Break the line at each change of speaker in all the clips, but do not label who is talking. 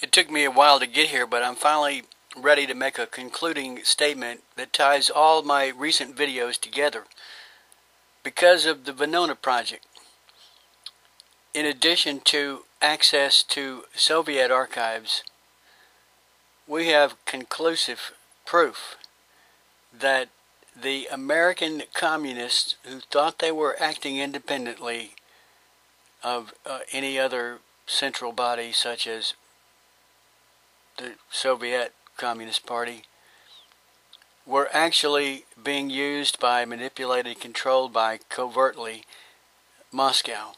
It took me a while to get here, but I'm finally ready to make a concluding statement that ties all my recent videos together. Because of the Venona project, in addition to access to Soviet archives, we have conclusive proof that the American communists who thought they were acting independently of any other central body such as the Soviet Communist Party were actually being used by, manipulated, controlled by, covertly, Moscow.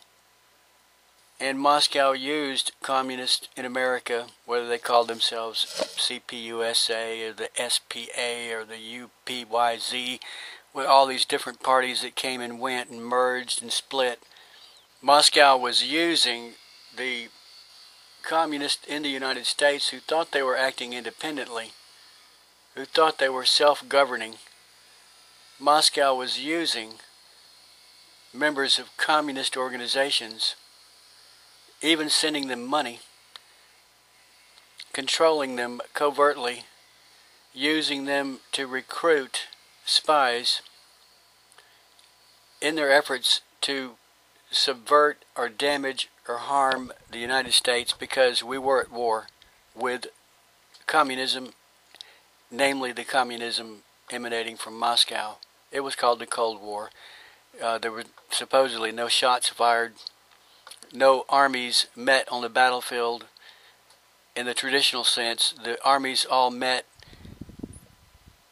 And Moscow used communists in America, whether they called themselves CPUSA or the SPA or the UPYZ, with all these different parties that came and went and merged and split. Moscow was using the communists in the United States who thought they were acting independently, who thought they were self-governing. Moscow was using members of communist organizations, even sending them money, controlling them covertly, using them to recruit spies in their efforts to subvert or damage or harm the United States, because we were at war with communism, namely the communism emanating from Moscow. It was called the Cold War. There were supposedly no shots fired, no armies met on the battlefield in the traditional sense. The armies all met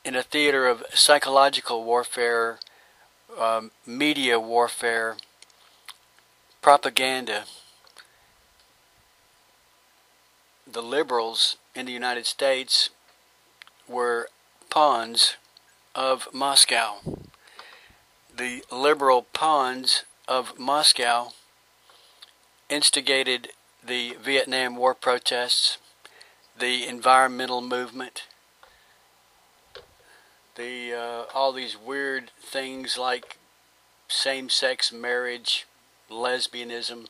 in a theater of psychological warfare, media warfare, propaganda. The liberals in the United States were pawns of Moscow. The liberal pawns of Moscow instigated the Vietnam War protests, the environmental movement, all these weird things like same-sex marriage, lesbianism,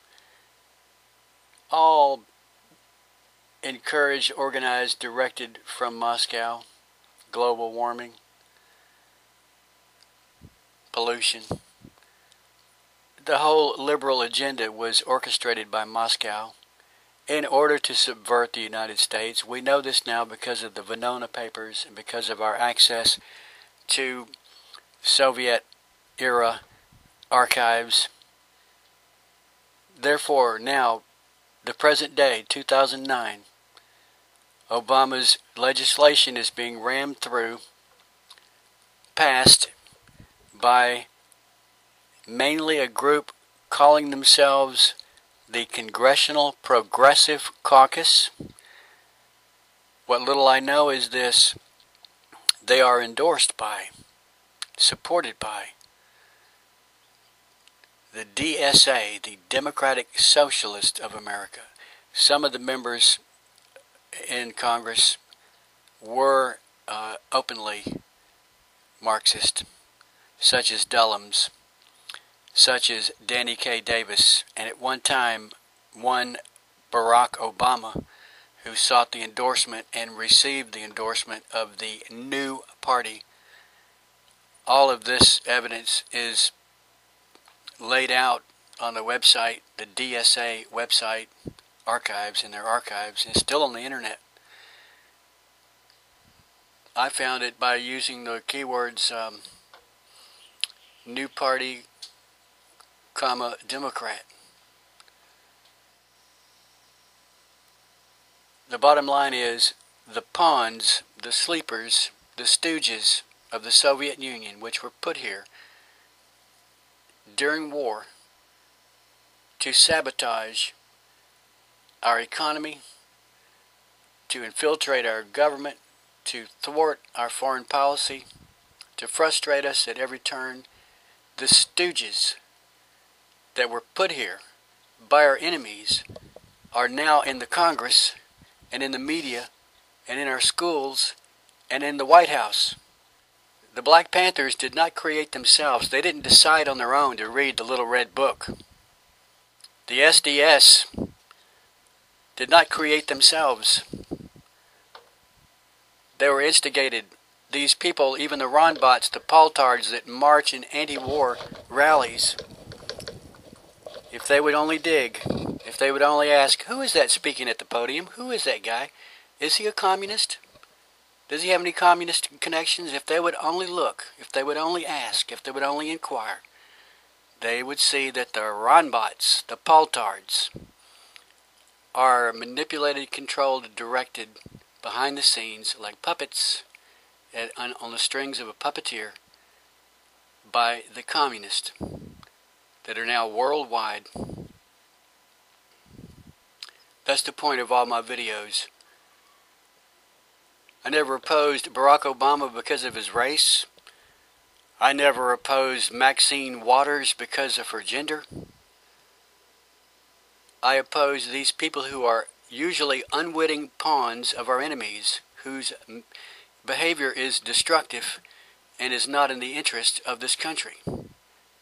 all encouraged, organized, directed from Moscow. Global warming, pollution. The whole liberal agenda was orchestrated by Moscow in order to subvert the United States. We know this now because of the Venona papers and because of our access to Soviet-era archives. Therefore, now, the present day, 2009, Obama's legislation is being rammed through, passed by mainly a group calling themselves the Congressional Progressive Caucus. What little I know is this: they are endorsed by, supported by, the DSA, the Democratic Socialist of America. Some of the members in Congress were openly Marxist, such as Dellums, such as Danny K. Davis, and at one time one Barack Obama, who sought the endorsement and received the endorsement of the new party. All of this evidence is laid out on the website, the DSA website archives, in their archives, and it's still on the internet. I found it by using the keywords new party, comma, Democrat. The bottom line is the pawns, the sleepers, the stooges of the Soviet Union, which were put here during war to sabotage our economy, to infiltrate our government, to thwart our foreign policy, to frustrate us at every turn. The stooges that were put here by our enemies are now in the Congress and in the media and in our schools and in the White House. The Black Panthers did not create themselves. They didn't decide on their own to read the Little Red Book. The SDS did not create themselves. They were instigated. These people, even the Ron bots, the Paltards that march in anti-war rallies, if they would only dig, if they would only ask, who is that speaking at the podium? Who is that guy? Is he a communist? Does he have any communist connections? If they would only look, if they would only ask, if they would only inquire, they would see that the Ron bots, the Paltards, are manipulated, controlled, directed behind the scenes like puppets on the strings of a puppeteer by the communists that are now worldwide. That's the point of all my videos. I never opposed Barack Obama because of his race. I never opposed Maxine Waters because of her gender. I oppose these people who are usually unwitting pawns of our enemies, whose behavior is destructive and is not in the interest of this country.